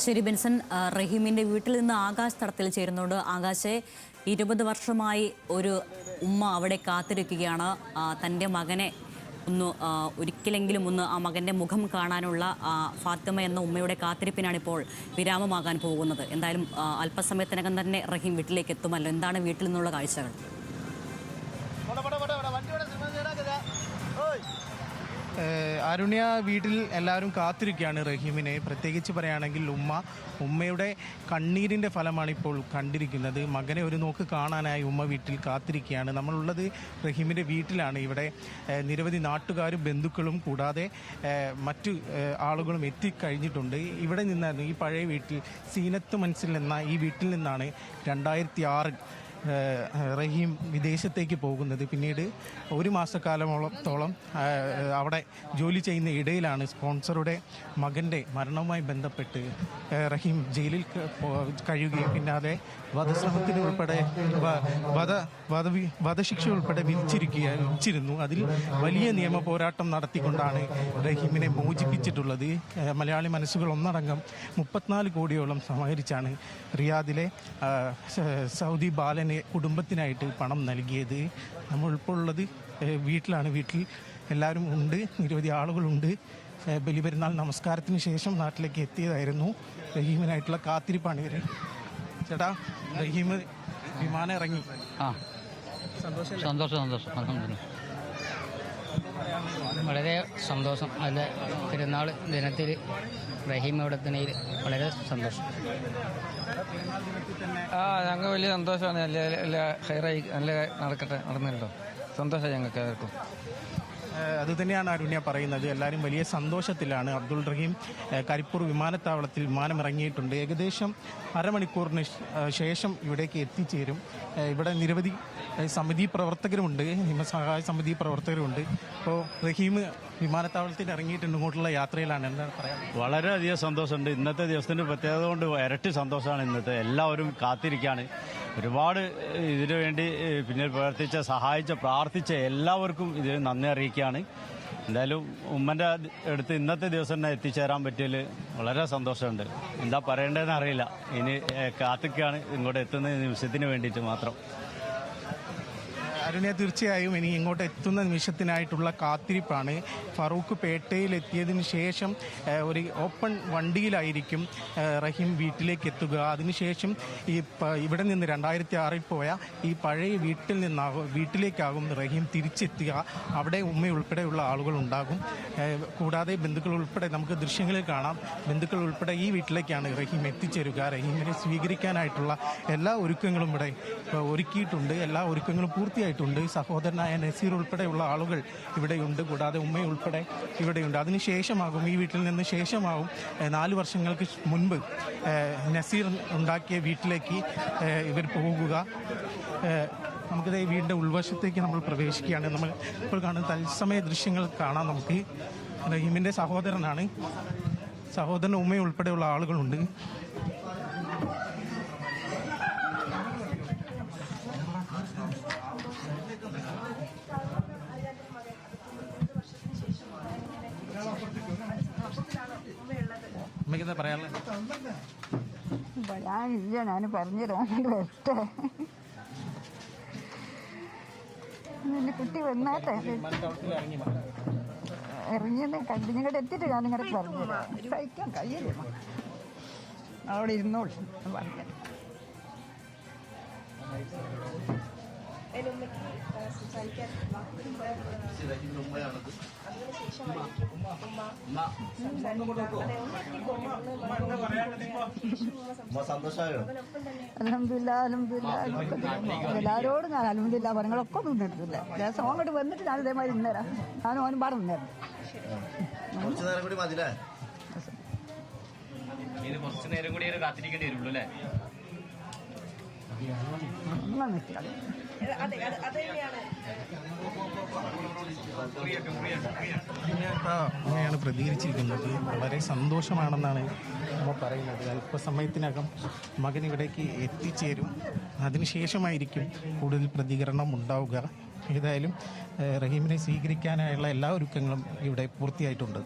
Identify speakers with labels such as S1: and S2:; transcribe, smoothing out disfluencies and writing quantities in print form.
S1: ശരി ബെൻസൺ, റഹീമിൻ്റെ വീട്ടിൽ നിന്ന് ആകാശ് തടത്തിൽ ചേരുന്നുണ്ട്. ആകാശെ, 20 വർഷമായി ഒരു ഉമ്മ അവിടെ കാത്തിരിക്കുകയാണ്. തൻ്റെ മകനെ ഒരിക്കലെങ്കിലും ആ മകൻ്റെ മുഖം കാണാനുള്ള ഫാത്തിമ എന്ന ഉമ്മയുടെ കാത്തിരിപ്പിനാണിപ്പോൾ വിരാമമാകാൻ പോകുന്നത്. എന്തായാലും അല്പസമയത്തിനകം തന്നെ റഹീം വീട്ടിലേക്ക് എത്തുമല്ലോ. എന്താണ് വീട്ടിൽ നിന്നുള്ള കാഴ്ചകൾ?
S2: അരുണ്യ, വീട്ടിൽ എല്ലാവരും കാത്തിരിക്കുകയാണ് റഹീമിനെ. പ്രത്യേകിച്ച് പറയുകയാണെങ്കിൽ ഉമ്മയുടെ കണ്ണീരിൻ്റെ ഫലമാണ് ഇപ്പോൾ കണ്ടിരിക്കുന്നത്. മകനെ ഒരു നോക്ക് കാണാനായി ഉമ്മ വീട്ടിൽ കാത്തിരിക്കുകയാണ്. നമ്മളുള്ളത് റഹീമിൻ്റെ വീട്ടിലാണ്. ഇവിടെ നിരവധി നാട്ടുകാരും ബന്ധുക്കളും കൂടാതെ മറ്റു ആളുകളും എത്തിക്കഴിഞ്ഞിട്ടുണ്ട്. ഇവിടെ നിന്നായിരുന്നു ഈ പഴയ വീട്ടിൽ സീനത്ത് മൻസിൽ എന്ന ഈ വീട്ടിൽ നിന്നാണ് 2006 റഹീം വിദേശത്തേക്ക് പോകുന്നത്. പിന്നീട് ഒരു മാസക്കാലത്തോളം അവിടെ ജോലി ചെയ്യുന്ന ഇടയിലാണ് സ്പോൺസറുടെ മകൻ്റെ മരണവുമായി ബന്ധപ്പെട്ട് റഹീം ജയിലിൽ കഴിയുകയും പിന്നാലെ വധശ്രമത്തിന് ഉൾപ്പെടെ വധശിക്ഷ ഉൾപ്പെടെ വിധിച്ചിരുന്നു. അതിൽ വലിയ നിയമ പോരാട്ടം നടത്തിക്കൊണ്ടാണ് റഹീമിനെ മോചിപ്പിച്ചിട്ടുള്ളത്. മലയാളി മനസ്സുകൾ ഒന്നടങ്കം 34 കോടിയോളം സമാഹരിച്ചാണ് റിയാദിലെ സൗദി ബാലൻ കുടുംബത്തിനായിട്ട് പണം നൽകിയത്. നമ്മൾ ഇപ്പോൾ ഉള്ളത് വീട്ടിലാണ്. വീട്ടിൽ എല്ലാവരും ഉണ്ട്, നിരവധി ആളുകളുണ്ട്. ബലിപെരുന്നാൾ നമസ്കാരത്തിന് ശേഷം നാട്ടിലേക്ക് എത്തിയതായിരുന്നു. റഹീമിനായിട്ടുള്ള കാത്തിരിപ്പാണ് ഇവർ. ചേട്ടാ, റഹീം വിമാനം ഇറങ്ങി.
S3: സന്തോഷം വളരെ സന്തോഷം. അല്ല, പെരുന്നാൾ ദിനത്തിൽ റഹീം ഇവിടെ തന്നെ വളരെ സന്തോഷം.
S4: ഞങ്ങൾ വലിയ സന്തോഷമാണ്. നല്ല ഹൈറായി നല്ല നടന്നല്ലോ. സന്തോഷം ഞങ്ങൾക്ക് എല്ലാവർക്കും.
S2: അതുതന്നെയാണ് അരുണ്യ പറയുന്നത്. എല്ലാവരും വലിയ സന്തോഷത്തിലാണ്. അബ്ദുൾ റഹീം കരിപ്പൂർ വിമാനത്താവളത്തിൽ വിമാനമിറങ്ങിയിട്ടുണ്ട്. ഏകദേശം അരമണിക്കൂറിന് ശേഷം ഇവിടേക്ക് എത്തിച്ചേരും. ഇവിടെ നിരവധി സമിതി പ്രവർത്തകരുമുണ്ട്, നിയമസഹായ സമിതി പ്രവർത്തകരുമുണ്ട്. അപ്പോൾ റഹീം വിമാനത്താവളത്തിൽ ഇറങ്ങിയിട്ടുണ്ട്, ഇങ്ങോട്ടുള്ള യാത്രയിലാണ്. എന്താണ് പറയാൻ?
S5: വളരെയധികം സന്തോഷമുണ്ട്. ഇന്നത്തെ ദിവസത്തിൻ്റെ പ്രത്യേകത കൊണ്ട് ഇരട്ടി സന്തോഷമാണ്. ഇന്നത്തെ എല്ലാവരും കാത്തിരിക്കുകയാണ്. ഒരുപാട് ഇതിനു വേണ്ടി പിന്നിൽ പ്രവർത്തിച്ച, സഹായിച്ച, പ്രാർത്ഥിച്ച എല്ലാവർക്കും ഇതിന് നന്ദി അറിയിക്കുകയാണ്. എന്തായാലും ഉമ്മൻ്റെ അടുത്ത് ഇന്നത്തെ ദിവസം തന്നെ എത്തിച്ചേരാൻ പറ്റിയതിൽ വളരെ സന്തോഷമുണ്ട്. എന്താ പറയേണ്ടതെന്ന് അറിയില്ല. ഇനി കാത്തിരിക്കുകയാണ് ഇങ്ങോട്ട് എത്തുന്ന നിമിഷത്തിന് വേണ്ടിയിട്ട് മാത്രം.
S2: അരുണ്യ, തീർച്ചയായും ഇനി ഇങ്ങോട്ട് എത്തുന്ന നിമിഷത്തിനായിട്ടുള്ള കാത്തിരിപ്പാണ്. ഫറൂഖ് പേട്ടയിൽ എത്തിയതിന് ശേഷം ഒരു ഓപ്പൺ വണ്ടിയിലായിരിക്കും റഹീം വീട്ടിലേക്ക് എത്തുക. അതിനുശേഷം ഇവിടെ നിന്ന് 2006 പോയ ഈ പഴയ വീട്ടിലേക്കാകും റഹീം തിരിച്ചെത്തുക. അവിടെ ഉമ്മയുൾപ്പെടെയുള്ള ആളുകൾ ഉണ്ടാകും. കൂടാതെ ബന്ധുക്കൾ ഉൾപ്പെടെ നമുക്ക് ദൃശ്യങ്ങളിൽ കാണാം. ബന്ധുക്കൾ ഉൾപ്പെടെ ഈ വീട്ടിലേക്കാണ് റഹീം എത്തിച്ചേരുക. റഹീമിനെ സ്വീകരിക്കാനായിട്ടുള്ള എല്ലാ ഒരുക്കങ്ങളും ഇവിടെ ഒരുക്കിയിട്ടുണ്ട്. എല്ലാ ഒരുക്കങ്ങളും പൂർത്തിയായിട്ടുണ്ട്. സഹോദരനായ നസീർ ഉൾപ്പെടെയുള്ള ആളുകൾ ഇവിടെയുണ്ട്. കൂടാതെ ഉമ്മയുൾപ്പെടെ ഇവിടെയുണ്ട്. അതിനുശേഷമാകും, ഈ വീട്ടിൽ നിന്ന് ശേഷമാകും 4 വർഷങ്ങൾക്ക് മുൻപ് നസീർ ഉണ്ടാക്കിയ വീട്ടിലേക്ക് ഇവർ പോകുക. നമുക്കിത് വീടിൻ്റെ ഉൾവശത്തേക്ക് നമ്മൾ പ്രവേശിക്കുകയാണ്. നമ്മൾ ഇപ്പോൾ കാണുന്ന തത്സമയ ദൃശ്യങ്ങൾ കാണാം. നമുക്ക് റഹീമിൻ്റെ സഹോദരനാണ്. സഹോദരൻ ഉമ്മയുൾപ്പെടെയുള്ള ആളുകളുണ്ട്. അമ്മയ്ക്കെന്താ പറയാനുള്ളത്?
S6: പറയാനില്ല, ഞാൻ പറഞ്ഞുതരാൻ വരട്ടെ. കുട്ടി വന്നാട്ടെ. ഇറങ്ങിയത് കണ്ടു. നിങ്ങളുടെ എത്തിയിട്ട് ഞാൻ നിങ്ങളുടെ പറഞ്ഞുതരാം. സഹിക്കാൻ കഴിയില്ല. അവിടെ ഇരുന്നോളൂ പറഞ്ഞു. എല്ലാവരോടും ഞാൻ അൽഹംദുലില്ലാ പറഞ്ഞങ്ങളൊക്കെ നിന്നിട്ടില്ല. ദിവസം അങ്ങോട്ട് വന്നിട്ട് ഞാൻ ഇതേമാതിരി ഇന്നേരാ ഞാനും ഓനും പാടെ നിന്നേരം.
S5: കുറച്ചു നേരം കൂടി കാത്തിരിക്കേണ്ടി വരുള്ളൂ അല്ലേ?
S2: അങ്ങനെയാണ് പ്രതികരിച്ചിരിക്കുന്നത്. വളരെ സന്തോഷമാണെന്നാണ് നമ്മൾ പറയുന്നത്. അല്പസമയത്തിനകം മകൻ ഇവിടേക്ക് എത്തിച്ചേരും. അതിനുശേഷമായിരിക്കും കൂടുതൽ പ്രതികരണം ഉണ്ടാവുക. ഏതായാലും റഹീമിനെ സ്വീകരിക്കാനായുള്ള എല്ലാ ഒരുക്കങ്ങളും ഇവിടെ പൂർത്തിയായിട്ടുണ്ട്.